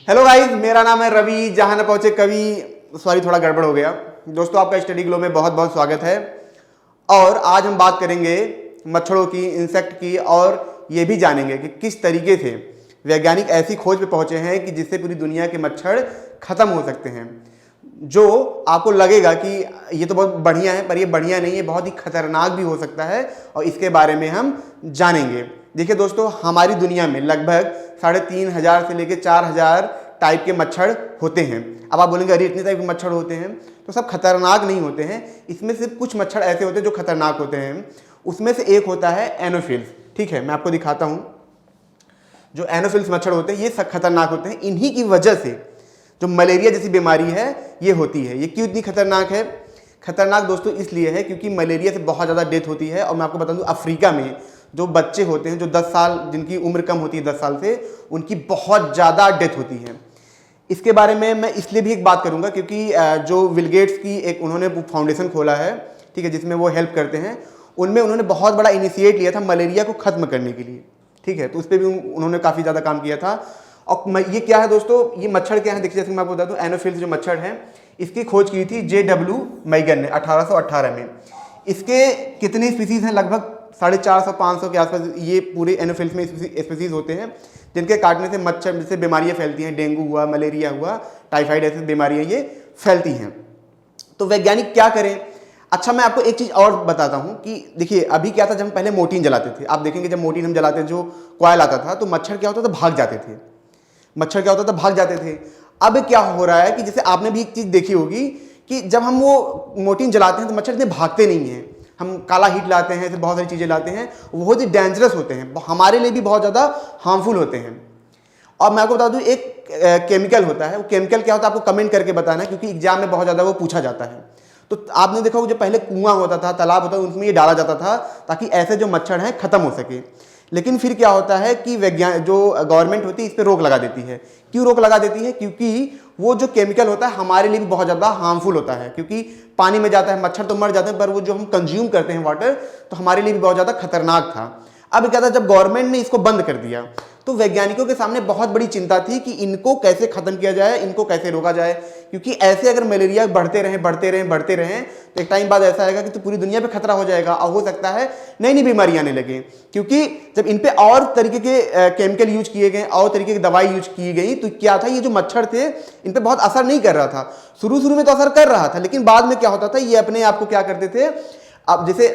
Hello guys, मेरा नाम है रवि। जहां न पहुंचे कवि, सॉरी थोड़ा गड़बड़ हो गया। दोस्तों, आपका स्टडी ग्लो में बहुत बहुत स्वागत है। और आज हम बात करेंगे मच्छरों की, इंसेक्ट की, और ये भी जानेंगे कि किस तरीके से वैज्ञानिक ऐसी खोज पे पहुंचे हैं कि जिससे पूरी दुनिया के मच्छर खत्म हो सकते हैं। जो आपको लगेगा कि ये तो बहुत बढ़िया है, पर ये बढ़िया नहीं है, बहुत ही खतरनाक भी हो सकता है, और इसके बारे में हम जानेंगे। देखिए दोस्तों, हमारी दुनिया में लगभग 3,500 से लेकर 4,000 टाइप के मच्छर होते हैं। अब आप बोलेंगे अरे इतने टाइप के मच्छर होते हैं, तो सब खतरनाक नहीं होते हैं। इसमें सिर्फ कुछ मच्छर ऐसे होते हैं जो खतरनाक होते हैं। उसमें से एक होता है एनोफिल्स। ठीक है, मैं आपको दिखाता हूं। जो एनोफिल्स मच्छर होते हैं ये सब खतरनाक होते हैं। इन्हीं की वजह से जो मलेरिया जैसी बीमारी है ये होती है। ये क्यों इतनी खतरनाक है? खतरनाक दोस्तों इसलिए है क्योंकि मलेरिया से बहुत ज़्यादा डेथ होती है। और मैं आपको बता दूं, अफ्रीका में जो बच्चे होते हैं, जो 10 साल, जिनकी उम्र कम होती है 10 साल से, उनकी बहुत ज़्यादा डेथ होती है। इसके बारे में मैं इसलिए भी एक बात करूंगा क्योंकि जो बिल गेट्स की एक उन्होंने फाउंडेशन खोला है, ठीक है, जिसमें वो हेल्प करते हैं, उनमें उन्होंने बहुत बड़ा इनिशिएट लिया था मलेरिया को खत्म करने के लिए। ठीक है, तो उस पर भी उन्होंने काफ़ी ज़्यादा काम किया था। और ये क्या है दोस्तों, ये मच्छर क्या है? देखिए, जैसे मैं आपको बता दूं, एनोफिल्स जो मच्छर हैं, इसकी खोज की थी JW मैगन ने 1818 में। इसके कितनी स्पीसीज हैं? लगभग 450-500 के आसपास ये पूरे एनोफिल्स में स्पीसीज होते हैं, जिनके काटने से मच्छर से बीमारियां फैलती हैं। डेंगू हुआ, मलेरिया हुआ, टाइफाइड, ऐसी बीमारियां ये फैलती हैं। तो वैज्ञानिक क्या करें? अच्छा, मैं आपको एक चीज़ और बताता हूं कि देखिए, अभी क्या था, जब हम पहले मोर्टीन जलाते थे, आप देखेंगे जब मोर्टीन हम जलाते थे, जो कॉयल आता था, तो मच्छर क्या होता था? भाग जाते थे। मच्छर क्या होता था? भाग जाते थे। अब क्या हो रहा है कि जैसे आपने भी एक चीज़ देखी होगी कि जब हम वो मोर्टीन जलाते हैं तो मच्छर इतने भागते नहीं हैं। हम काला हीट लाते हैं, ऐसे बहुत सारी चीज़ें लाते हैं, वो बहुत ही डेंजरस होते हैं, हमारे लिए भी बहुत ज़्यादा हार्मफुल होते हैं। और मैं आपको बता दूं, एक केमिकल होता है। वो केमिकल क्या होता है आपको कमेंट करके बताना है, क्योंकि एग्जाम में बहुत ज़्यादा वो पूछा जाता है। तो आपने देखा होगा, जो पहले कुआं होता था, तालाब होता था, उसमें ये डाला जाता था ताकि ऐसे जो मच्छर हैं खत्म हो सके। लेकिन फिर क्या होता है कि जो गवर्नमेंट होती है इस पर रोक लगा देती है। क्यों रोक लगा देती है? क्योंकि वो जो केमिकल होता है हमारे लिए भी बहुत ज़्यादा हार्मफुल होता है, क्योंकि पानी में जाता है, मच्छर तो मर जाते हैं, पर वो जो हम कंज्यूम करते हैं वाटर, तो हमारे लिए भी बहुत ज़्यादा खतरनाक था। अब क्या था, जब गवर्नमेंट ने इसको बंद कर दिया तो वैज्ञानिकों के सामने बहुत बड़ी चिंता थी कि इनको कैसे खत्म किया जाए, इनको कैसे रोका जाए। क्योंकि ऐसे अगर मलेरिया बढ़ते रहें तो एक टाइम बाद ऐसा आएगा कि तो पूरी दुनिया पे खतरा हो जाएगा, और हो सकता है नई नई बीमारियां आने लगे। क्योंकि जब इन पे और तरीके के केमिकल यूज किए गए, और तरीके की दवाई यूज की गई, तो क्या था, ये जो मच्छर थे इन पे बहुत असर नहीं कर रहा था। शुरू में तो असर कर रहा था, लेकिन बाद में क्या होता था, ये अपने आप को क्या करते थे, अब जैसे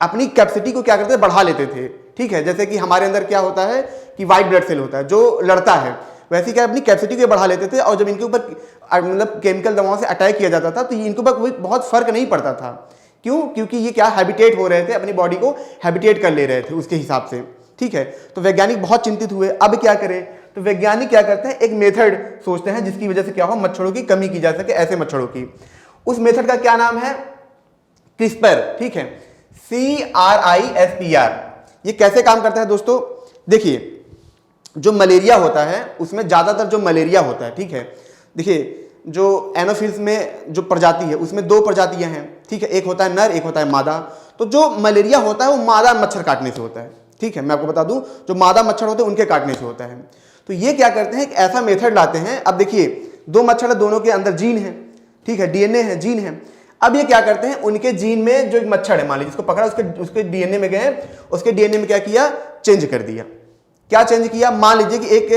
अपनी कैपेसिटी को क्या करते थे, बढ़ा लेते थे। ठीक है, जैसे कि हमारे अंदर क्या होता है कि व्हाइट ब्लड सेल होता है जो लड़ता है, वैसे क्या अपनी कैपेसिटी को बढ़ा लेते थे। और जब इनके ऊपर मतलब केमिकल दवाओं से अटैक किया जाता था तो इनके ऊपर कोई बहुत फर्क नहीं पड़ता था। क्यों? क्योंकि ये क्या हैबिटेट हो रहे थे, अपनी बॉडी को हैबिटेट कर ले रहे थे उसके हिसाब से। ठीक है, तो वैज्ञानिक बहुत चिंतित हुए, अब क्या करें? तो वैज्ञानिक क्या करते हैं, एक मेथड सोचते हैं जिसकी वजह से क्या हो, मच्छरों की कमी की जा सके, ऐसे मच्छरों की। उस मेथड का क्या नाम है? क्रिस्पर। ठीक है, CRISPR। ये कैसे काम करता है दोस्तों? देखिए, जो मलेरिया होता है उसमें ज्यादातर जो मलेरिया होता है, ठीक है, देखिए जो एनोफिल्स में जो प्रजाति है उसमें 2 प्रजातियां हैं। ठीक है, एक होता है नर, एक होता है मादा। तो जो मलेरिया होता है वो मादा मच्छर काटने से होता है। ठीक है, मैं आपको बता दूं, जो मादा मच्छर होते हैं उनके काटने से होता है। तो ये क्या करते हैं, एक ऐसा मेथड लाते हैं। अब देखिए, 2 मच्छर है, दोनों के अंदर जीन है, ठीक है, DNA है, जीन है। अब ये क्या करते हैं, उनके जीन में जो एक मच्छर है, मान लीजिए, जिसको पकड़ा, उसके DNA में गए, उसके DNA में क्या किया, चेंज कर दिया। क्या चेंज किया? मान लीजिए कि एक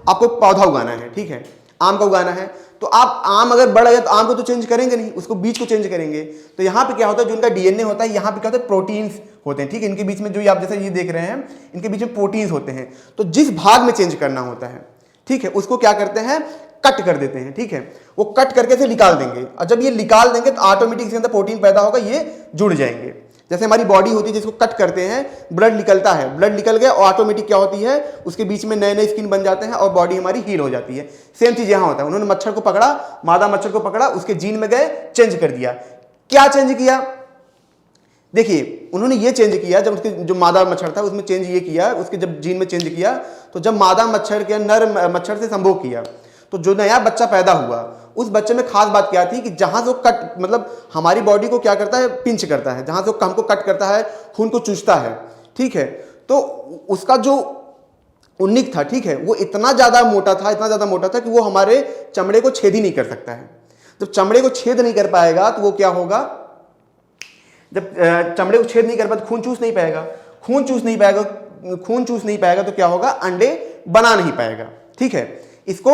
आपको पौधा उगाना है, ठीक है, आम का उगाना है, तो आप आम अगर बढ़ गया तो आम को तो चेंज करेंगे नहीं, उसको बीज को चेंज करेंगे। तो यहाँ पे क्या होता है, जो उनका DNA होता है, यहाँ पे क्या होता है, प्रोटीन्स होते हैं। ठीक है, इनके बीच में जो आप जैसे ये देख रहे हैं, इनके बीच में प्रोटीन्स होते हैं। तो जिस भाग में चेंज करना होता है, ठीक है, उसको क्या करते हैं, कट कर देते हैं। ठीक है, वो कट करके से निकाल देंगे, और जब ये निकाल देंगे तो ऑटोमेटिक इसके अंदर प्रोटीन पैदा होगा, ये जुड़ जाएंगे। जैसे हमारी बॉडी होती है, जिसको कट करते हैं, ब्लड निकलता है, ब्लड निकल गया और ऑटोमेटिक क्या होती है, उसके बीच में नए नए स्किन बन जाते हैं और बॉडी हमारी हील हो जाती है। सेम चीज यहां होता है। उन्होंने मच्छर को पकड़ा, मादा मच्छर को पकड़ा, उसके जीन में गए, चेंज कर दिया। क्या चेंज किया? देखिए, उन्होंने ये चेंज किया, जब उसके जो मादा मच्छर था उसमें चेंज ये किया, उसके जब जीन में चेंज किया, तो जब मादा मच्छर के नर मच्छर से संभोग किया, तो जो नया बच्चा पैदा हुआ, उस बच्चे में खास बात क्या थी कि जहां से वो कट, मतलब हमारी बॉडी को क्या करता है, पिंच करता है, जहां से वो हमको कट करता है, खून को चूसता है। ठीक है, तो उसका जो उन्निक था, ठीक है, वो इतना ज़्यादा मोटा था, इतना ज़्यादा मोटा था कि वो हमारे चमड़े को छेद ही नहीं कर सकता है। जब चमड़े को छेद नहीं कर पाएगा तो वो क्या होगा, जब चमड़े को छेद नहीं कर पाए तो खून चूस नहीं पाएगा, खून चूस नहीं पाएगा तो क्या होगा, अंडे बना नहीं पाएगा, ठीक है। इसको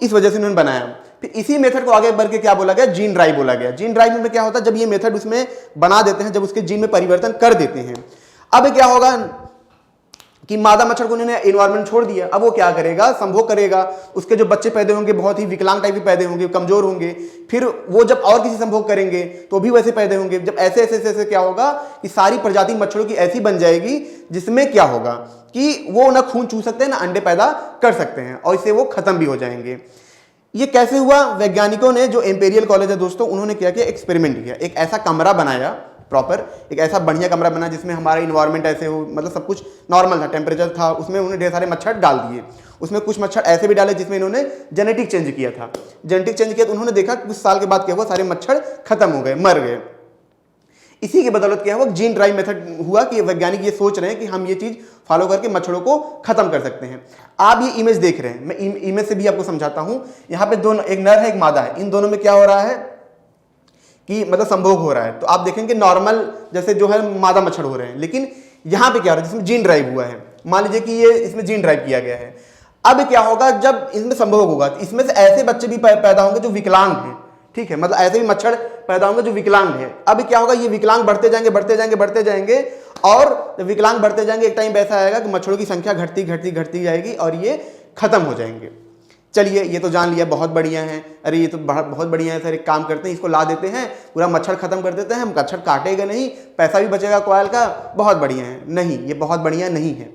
इस वजह से उन्होंने बनाया। फिर इसी मेथड को आगे बढ़ के क्या बोला गया, जीन ड्राइव बोला गया। जीन ड्राइव में क्या होता है, जब ये मेथड उसमें बना देते हैं, जब उसके जीन में परिवर्तन कर देते हैं, अब क्या होगा कि मादा मच्छर को उन्होंने एनवायरमेंट छोड़ दिया। अब वो क्या करेगा, संभोग करेगा, उसके जो बच्चे पैदा होंगे बहुत ही विकलांग टाइप के पैदा होंगे, कमजोर होंगे। फिर वो जब और किसी संभोग करेंगे तो भी वैसे पैदा होंगे। जब ऐसे क्या होगा कि सारी प्रजाति मच्छरों की ऐसी बन जाएगी जिसमें क्या होगा कि वो ना खून चूस सकते हैं ना अंडे पैदा कर सकते हैं, और इससे वो खत्म भी हो जाएंगे। ये कैसे हुआ, वैज्ञानिकों ने, जो इंपीरियल कॉलेज है दोस्तों, उन्होंने क्या किया, एक्सपेरिमेंट किया। एक ऐसा कमरा बनाया, प्रॉपर एक ऐसा बढ़िया कमरा बना जिसमें हमारा इन्वायरमेंट ऐसे हो, मतलब सब कुछ नॉर्मल था, टेम्परेचर था, उसमें उन्होंने ढेर सारे मच्छर डाल दिए। उसमें कुछ मच्छर ऐसे भी डाले जिसमें इन्होंने जेनेटिक चेंज किया था। जेनेटिक चेंज किया तो उन्होंने देखा कुछ साल के बाद क्या हुआ, सारे मच्छर खत्म हो गए, मर गए। इसी की बदौलत क्या हुआ, जीन ड्राइव मेथड हुआ कि वैज्ञानिक ये सोच रहे हैं कि हम ये चीज फॉलो करके मच्छरों को खत्म कर सकते हैं। आप ये इमेज देख रहे हैं, मैं इमेज से भी आपको समझाता हूं। यहाँ पे दोनों, एक नर है एक मादा है, इन दोनों में क्या हो रहा है कि मतलब संभोग हो रहा है। तो आप देखेंगे नॉर्मल जैसे जो है मादा मच्छर हो रहे हैं, लेकिन यहाँ पे क्या हो रहा है, जिसमें जीन ड्राइव हुआ है, मान लीजिए कि ये इसमें जीन ड्राइव किया गया है। अब क्या होगा, जब इसमें संभोग होगा तो इसमें से ऐसे बच्चे भी पैदा होंगे जो विकलांग हैं, ठीक है, मतलब ऐसे भी मच्छर पैदा होंगे जो विकलांग है। अब क्या होगा, ये विकलांग बढ़ते जाएंगे और जब विकलांग बढ़ते जाएंगे एक टाइम ऐसा आएगा कि मच्छरों की संख्या घटती जाएगी और ये खत्म हो जाएंगे। चलिए, ये तो जान लिया, बहुत बढ़िया है। अरे ये तो बहुत बढ़िया है सर, एक काम करते हैं, इसको ला देते हैं, पूरा मच्छर खत्म कर देते हैं, मच्छर काटेगा नहीं, पैसा भी बचेगा कॉयल का, बहुत बढ़िया है। नहीं, ये बहुत बढ़िया नहीं है।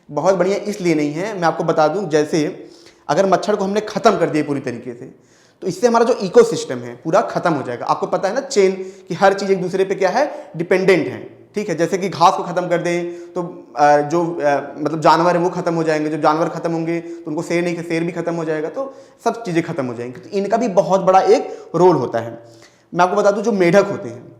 बहुत बढ़िया इसलिए नहीं है, मैं आपको बता दूं, जैसे अगर मच्छर को हमने खत्म कर दिया पूरी तरीके से तो इससे हमारा जो इकोसिस्टम है पूरा खत्म हो जाएगा। आपको पता है ना, चेन की हर चीज एक दूसरे पे क्या है, डिपेंडेंट है, ठीक है। जैसे कि घास को खत्म कर दें तो जो मतलब जानवर है वो खत्म हो जाएंगे, जब जानवर खत्म होंगे तो उनको शेर भी खत्म हो जाएगा, तो सब चीजें खत्म हो जाएंगी। तो इनका भी बहुत बड़ा एक रोल होता है। मैं आपको बता दूं, जो मेढक होते हैं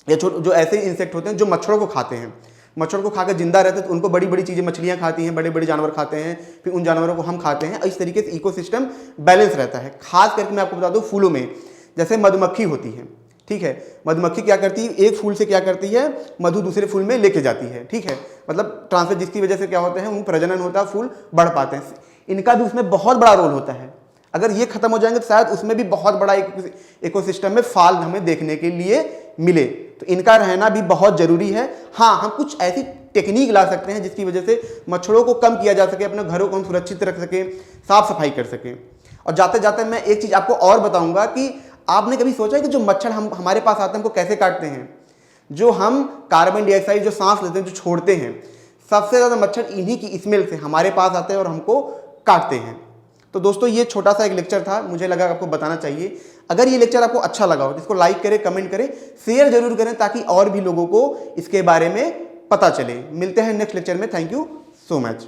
या जो ऐसे इंसेक्ट होते हैं जो मच्छरों को खाते हैं, मच्छरों को खाकर जिंदा रहते हैं, तो उनको बड़ी बड़ी चीजें मछलियां खाती हैं, बड़े बड़े जानवर खाते हैं, फिर उन जानवरों को हम खाते हैं। इस तरीके से इकोसिस्टम बैलेंस रहता है। खास करके मैं आपको बता दूं, फूलों में जैसे मधुमक्खी होती है, ठीक है, मधुमक्खी क्या करती है, एक फूल से क्या करती है, मधु दूसरे फूल में लेके जाती है, ठीक है, मतलब ट्रांसफर, जिसकी वजह से क्या होता है, उन प्रजनन होता है, फूल बढ़ पाते हैं। इनका भी उसमें बहुत बड़ा रोल होता है। अगर ये खत्म हो जाएंगे तो शायद उसमें भी बहुत बड़ा इकोसिस्टम में फाल हमें देखने के लिए मिले। तो इनका रहना भी बहुत जरूरी है। हाँ, हम कुछ ऐसी टेक्निक ला सकते हैं जिसकी वजह से मच्छरों को कम किया जा सके, अपने घरों को हम सुरक्षित रख सके, साफ सफाई कर सके। और जाते जाते मैं एक चीज आपको और बताऊंगा कि आपने कभी सोचा है कि जो मच्छर हमारे पास आते हैं हमको कैसे काटते हैं? जो हम कार्बन डाइऑक्साइड जो सांस लेते हैं, जो छोड़ते हैं, सबसे ज्यादा मच्छर इन्हीं की स्मेल से हमारे पास आते हैं और हमको काटते हैं। तो दोस्तों, ये छोटा सा एक लेक्चर था, मुझे लगा आपको बताना चाहिए। अगर ये लेक्चर आपको अच्छा लगा हो तो इसको लाइक करें, कमेंट करें, शेयर जरूर करें, ताकि और भी लोगों को इसके बारे में पता चले। मिलते हैं नेक्स्ट लेक्चर में। Thank you so much.